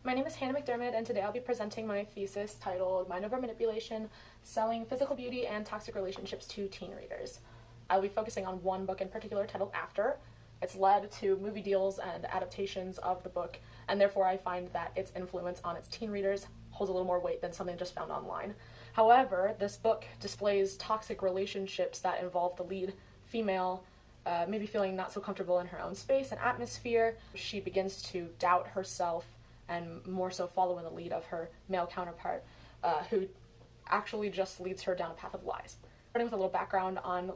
My name is Hanna McDermott, and today I'll be presenting my thesis titled Mind Over Manipulation, Selling Physical Beauty and Toxic Relationships to Teen Readers. I'll be focusing on one book in particular titled After. It's led to movie deals and adaptations of the book, and therefore I find that its influence on its teen readers holds a little more weight than something just found online. However, this book displays toxic relationships that involve the lead female maybe feeling not so comfortable in her own space and atmosphere. She begins to doubt herself and more so follow in the lead of her male counterpart, who actually just leads her down a path of lies. Starting with a little background on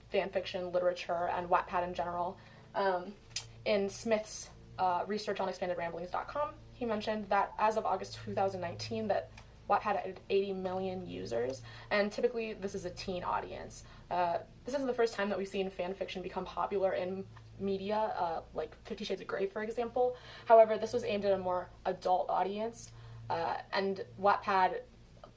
fan fiction, literature, and Wattpad in general, in Smith's research on expandedramblings.com, he mentioned that as of August 2019 that Wattpad had 80 million users, and typically this is a teen audience. This isn't the first time that we've seen fan fiction become popular in media, like 50 Shades of Grey, for example. However, this was aimed at a more adult audience, and Wattpad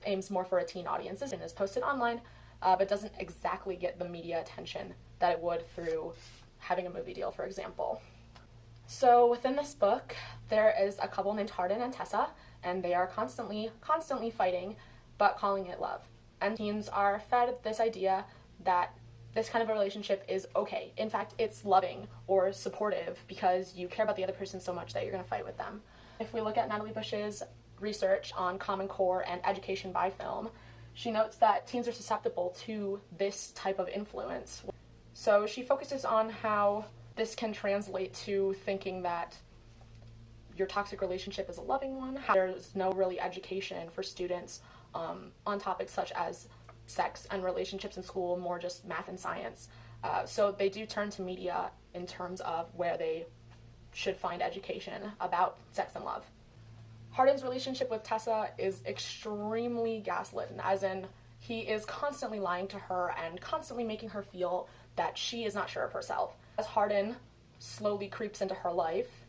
aims more for a teen audience and is posted online, but doesn't exactly get the media attention that it would through having a movie deal, for example. So within this book, there is a couple named Hardin and Tessa, and they are constantly fighting, but calling it love. And teens are fed this idea that this kind of a relationship is okay. In fact, it's loving or supportive because you care about the other person so much that you're going to fight with them. If we look at Natalie Bush's research on Common Core and education by film, she notes that teens are susceptible to this type of influence. So she focuses on how this can translate to thinking that your toxic relationship is a loving one. There's no really education for students on topics such as sex and relationships in school, more just math and science. So they do turn to media in terms of where they should find education about sex and love. Hardin's relationship with Tessa is extremely gaslit, as in he is constantly lying to her and constantly making her feel that she is not sure of herself. As Hardin slowly creeps into her life,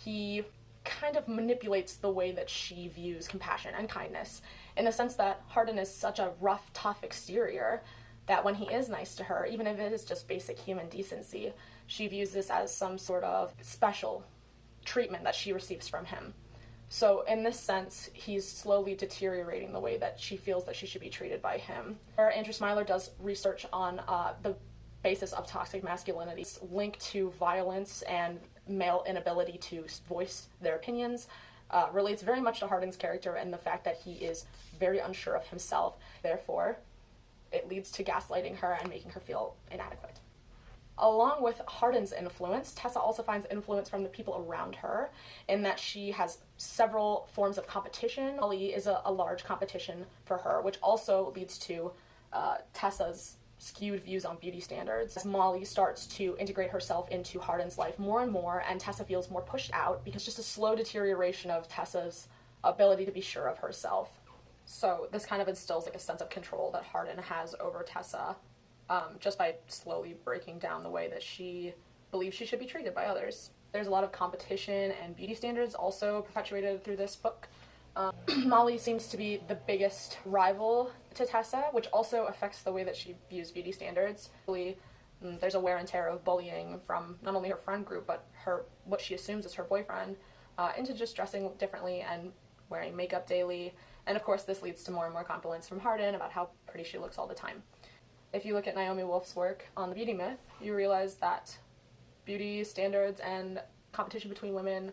he kind of manipulates the way that she views compassion and kindness, in the sense that Hardin is such a rough, tough exterior that when he is nice to her, even if it is just basic human decency, she views this as some sort of special treatment that she receives from him. So in this sense, he's slowly deteriorating the way that she feels that she should be treated by him. Andrew Smiler does research on the basis of toxic masculinity linked to violence and male inability to voice their opinions, relates very much to Hardin's character and the fact that he is very unsure of himself. Therefore, it leads to gaslighting her and making her feel inadequate. Along with Hardin's influence, Tessa also finds influence from the people around her in that she has several forms of competition. Molly is a large competition for her, which also leads to Tessa's skewed views on beauty standards. As Molly starts to integrate herself into Hardin's life more and more, and Tessa feels more pushed out because just a slow deterioration of Tessa's ability to be sure of herself. So this kind of instills like a sense of control that Hardin has over Tessa, just by slowly breaking down the way that she believes she should be treated by others. There's a lot of competition and beauty standards also perpetuated through this book. Molly seems to be the biggest rival to Tessa, which also affects the way that she views beauty standards. There's a wear and tear of bullying from not only her friend group, but what she assumes is her boyfriend, into just dressing differently and wearing makeup daily. And of course, this leads to more and more compliments from Hardin about how pretty she looks all the time. If you look at Naomi Wolf's work on the beauty myth, you realize that beauty standards and competition between women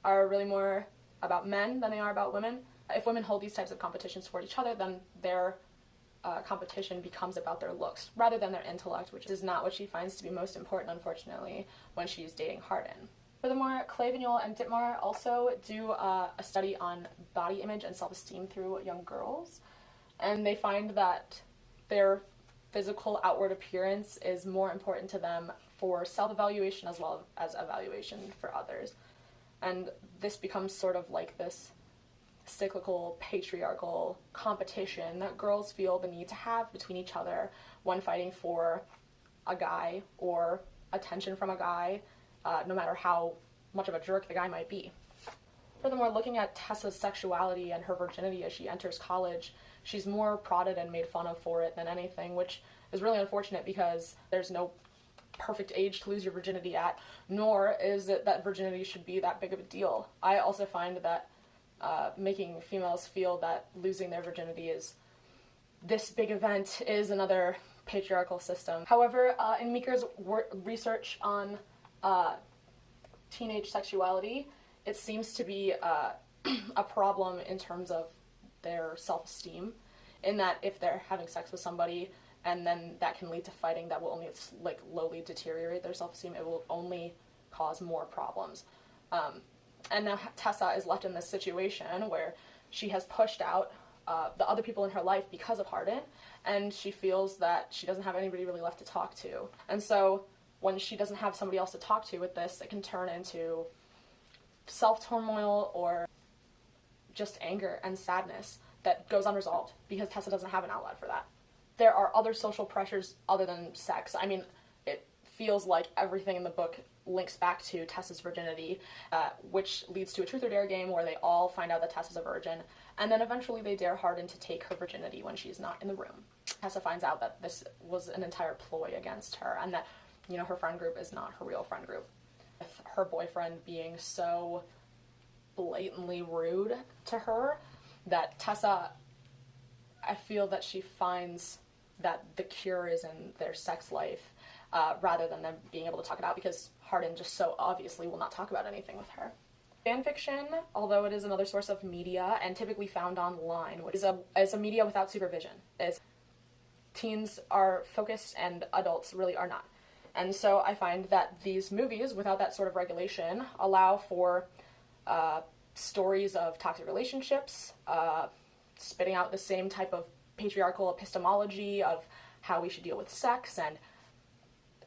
are really more about men than they are about women. If women hold these types of competitions toward each other, then their competition becomes about their looks rather than their intellect, which is not what she finds to be most important, unfortunately, when she's dating Hardin. Furthermore, Clavignol and Dittmar also do a study on body image and self-esteem through young girls, and they find that their physical outward appearance is more important to them for self-evaluation as well as evaluation for others. And this becomes sort of like this cyclical, patriarchal competition that girls feel the need to have between each other when fighting for a guy or attention from a guy, no matter how much of a jerk the guy might be. Furthermore, looking at Tessa's sexuality and her virginity as she enters college, she's more prodded and made fun of for it than anything, which is really unfortunate because there's no perfect age to lose your virginity at, nor is it that virginity should be that big of a deal. I also find that making females feel that losing their virginity is this big event is another patriarchal system. However, in Meeker's research on teenage sexuality, it seems to be a problem in terms of their self-esteem, in that if they're having sex with somebody and then that can lead to fighting, that will only like lowly deteriorate their self-esteem. It will only cause more problems. And now Tessa is left in this situation where she has pushed out the other people in her life because of Hardin, and she feels that she doesn't have anybody really left to talk to. And so when she doesn't have somebody else to talk to with this, it can turn into self-turmoil or just anger and sadness that goes unresolved because Tessa doesn't have an outlet for that. There are other social pressures other than sex. I mean, it feels like everything in the book links back to Tessa's virginity, which leads to a truth or dare game where they all find out that Tessa's a virgin, and then eventually they dare Hardin to take her virginity when she's not in the room. Tessa finds out that this was an entire ploy against her, and that, you know, her friend group is not her real friend group. With her boyfriend being so blatantly rude to her, that Tessa, I feel that she finds that the cure is in their sex life, rather than them being able to talk it out, because Hardin just so obviously will not talk about anything with her. Fanfiction, although it is another source of media and typically found online, is a media without supervision. Teens are focused and adults really are not. And so I find that these movies, without that sort of regulation, allow for stories of toxic relationships, spitting out the same type of patriarchal epistemology of how we should deal with sex, and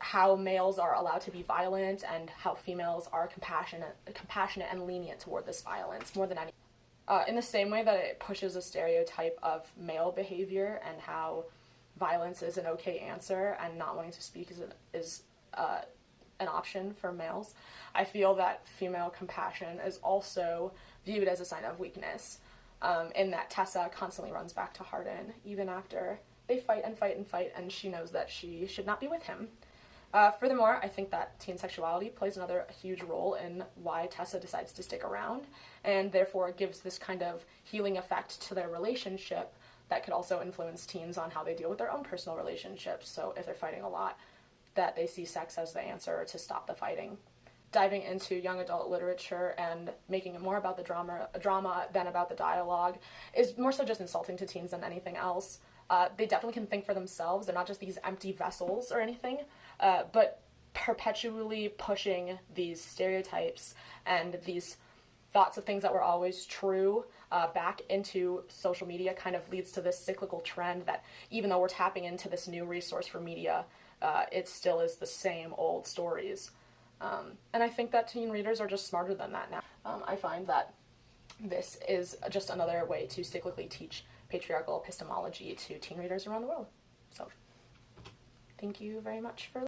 how males are allowed to be violent, and how females are compassionate and lenient toward this violence more than any. In the same way that it pushes a stereotype of male behavior and how violence is an okay answer and not wanting to speak is an option for males, I feel that female compassion is also viewed as a sign of weakness, in that Tessa constantly runs back to Hardin even after they fight and fight and fight, and she knows that she should not be with him. Furthermore, I think that teen sexuality plays another huge role in why Tessa decides to stick around, and therefore gives this kind of healing effect to their relationship that could also influence teens on how they deal with their own personal relationships. So if they're fighting a lot, that they see sex as the answer to stop the fighting. Diving into young adult literature and making it more about the drama than about the dialogue is more so just insulting to teens than anything else. They definitely can think for themselves. They're not just these empty vessels or anything, but perpetually pushing these stereotypes and these thoughts of things that were always true back into social media kind of leads to this cyclical trend that even though we're tapping into this new resource for media, it still is the same old stories. And I think that teen readers are just smarter than that now. I find that this is just another way to cyclically teach patriarchal epistemology to teen readers around the world. So, thank you very much for